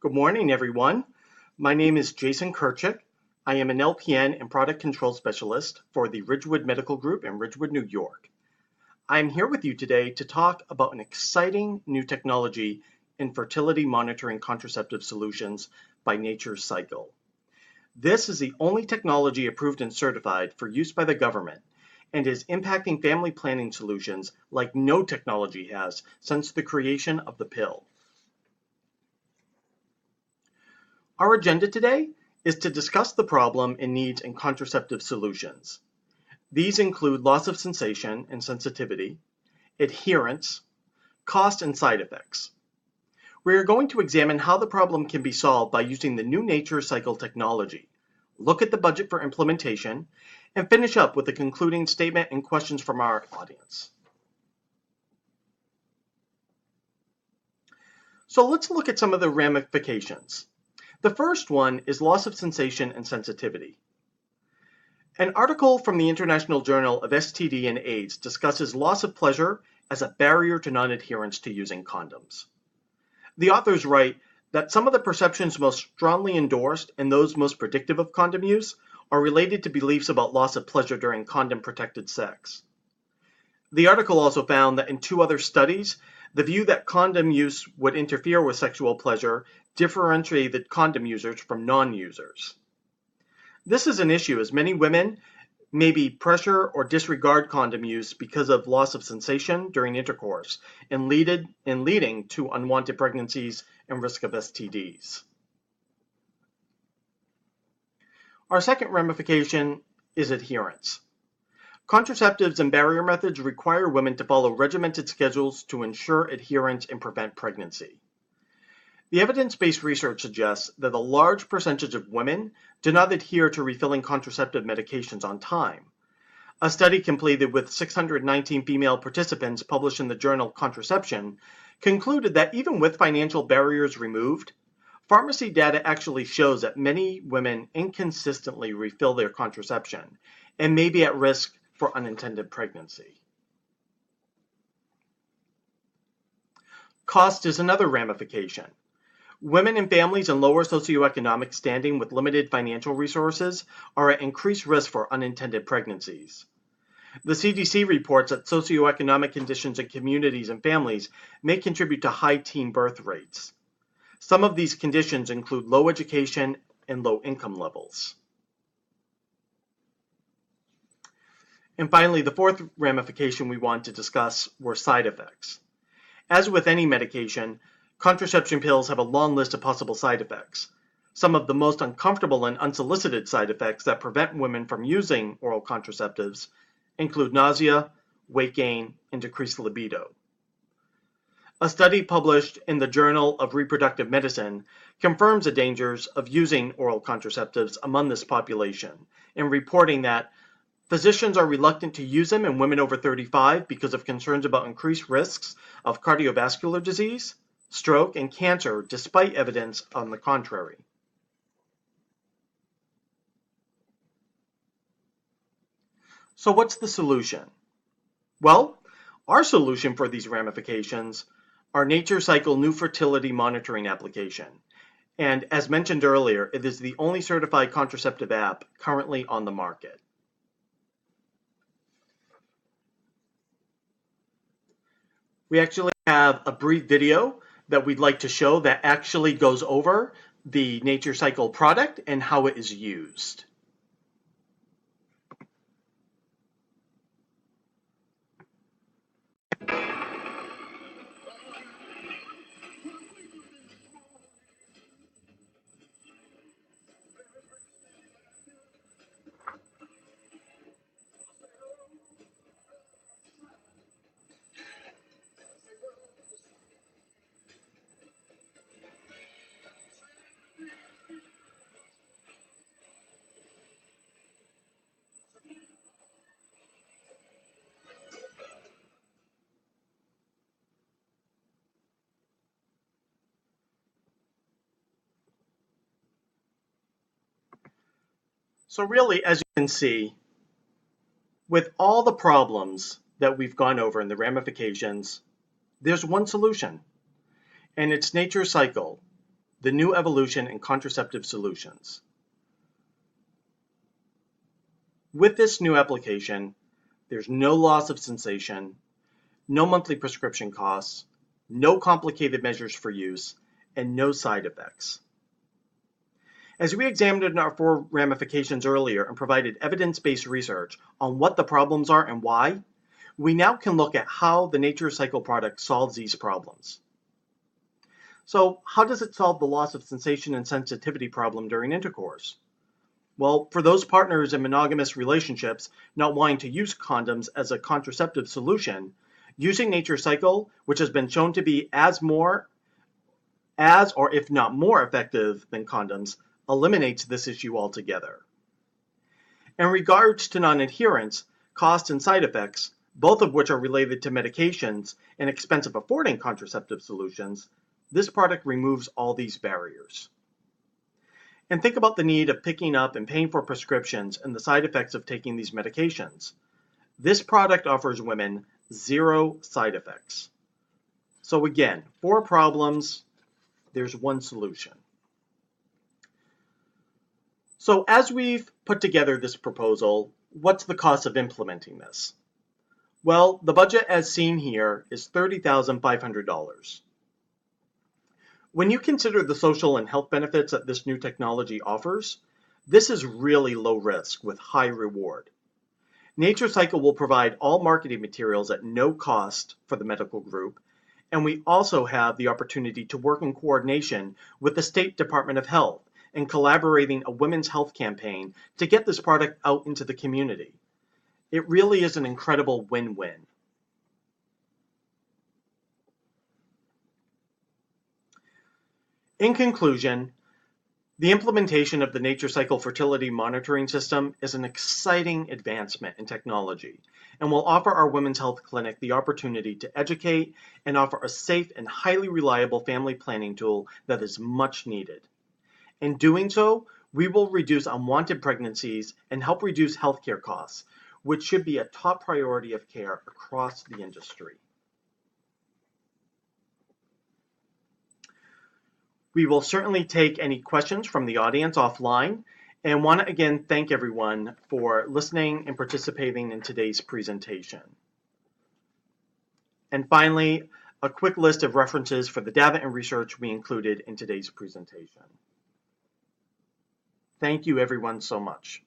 Good morning, everyone. My name is Jason Kirchick. I am an LPN and product control specialist for the Ridgewood Medical Group in Ridgewood, New York. I am here with you today to talk about an exciting new technology in fertility monitoring contraceptive solutions by Nature's Cycle. This is the only technology approved and certified for use by the government and is impacting family planning solutions like no technology has since the creation of the pill. Our agenda today is to discuss the problem and needs in contraceptive solutions. These include loss of sensation and sensitivity, adherence, cost, and side effects. We are going to examine how the problem can be solved by using the new Nature's Cycle technology, look at the budget for implementation, and finish up with a concluding statement and questions from our audience. So let's look at some of the ramifications. The first one is loss of sensation and sensitivity. An article from the International Journal of STD and AIDS discusses loss of pleasure as a barrier to non-adherence to using condoms. The authors write that some of the perceptions most strongly endorsed and those most predictive of condom use are related to beliefs about loss of pleasure during condom-protected sex. The article also found that in 2 other studies, the view that condom use would interfere with sexual pleasure differentiated condom users from non-users. This is an issue as many women maybe pressure or disregard condom use because of loss of sensation during intercourse and leading to unwanted pregnancies and risk of STDs. Our second ramification is adherence. Contraceptives and barrier methods require women to follow regimented schedules to ensure adherence and prevent pregnancy. The evidence-based research suggests that a large percentage of women do not adhere to refilling contraceptive medications on time. A study completed with 619 female participants published in the journal Contraception concluded that even with financial barriers removed, pharmacy data actually shows that many women inconsistently refill their contraception and may be at risk for unintended pregnancy. Cost is another ramification. Women and families in lower socioeconomic standing with limited financial resources are at increased risk for unintended pregnancies. The CDC reports that socioeconomic conditions in communities and families may contribute to high teen birth rates. Some of these conditions include low education and low income levels. And finally, the fourth ramification we want to discuss were side effects. As with any medication, contraception pills have a long list of possible side effects. Some of the most uncomfortable and unsolicited side effects that prevent women from using oral contraceptives include nausea, weight gain, and decreased libido. A study published in the Journal of Reproductive Medicine confirms the dangers of using oral contraceptives among this population, in reporting that physicians are reluctant to use them in women over 35 because of concerns about increased risks of cardiovascular disease, stroke, and cancer, despite evidence on the contrary. So what's the solution? Well, our solution for these ramifications are Nature's Cycle new fertility monitoring application. And as mentioned earlier, it is the only certified contraceptive app currently on the market. We actually have a brief video that we'd like to show that actually goes over the Nature's Cycle product and how it is used. So really, as you can see, with all the problems that we've gone over and the ramifications, there's one solution, and it's Nature's Cycle. the new evolution in contraceptive solutions. With this new application, there's no loss of sensation, no monthly prescription costs, no complicated measures for use, and no side effects. As we examined our 4 ramifications earlier and provided evidence-based research on what the problems are and why, we now can look at how the Nature's Cycle product solves these problems. So, how does it solve the loss of sensation and sensitivity problem during intercourse? Well, for those partners in monogamous relationships not wanting to use condoms as a contraceptive solution, using Nature's Cycle, which has been shown to be as or if not more effective than condoms, eliminates this issue altogether. In regards to non-adherence, cost and side effects, both of which are related to medications and expense of affording contraceptive solutions, this product removes all these barriers. And think about the need of picking up and paying for prescriptions and the side effects of taking these medications. This product offers women 0 side effects. So again, 4 problems, there's 1 solution. So as we've put together this proposal, what's the cost of implementing this? Well, the budget as seen here is $30,500. When you consider the social and health benefits that this new technology offers, this is really low risk with high reward. Nature's Cycle will provide all marketing materials at no cost for the medical group, and we also have the opportunity to work in coordination with the State Department of Health and collaborating a women's health campaign to get this product out into the community. It really is an incredible win-win. In conclusion, the implementation of the Nature's Cycle fertility monitoring system is an exciting advancement in technology and will offer our women's health clinic the opportunity to educate and offer a safe and highly reliable family planning tool that is much needed. In doing so, we will reduce unwanted pregnancies and help reduce healthcare costs, which should be a top priority of care across the industry. We will certainly take any questions from the audience offline and want to again thank everyone for listening and participating in today's presentation. And finally, a quick list of references for the data and research we included in today's presentation. Thank you everyone so much.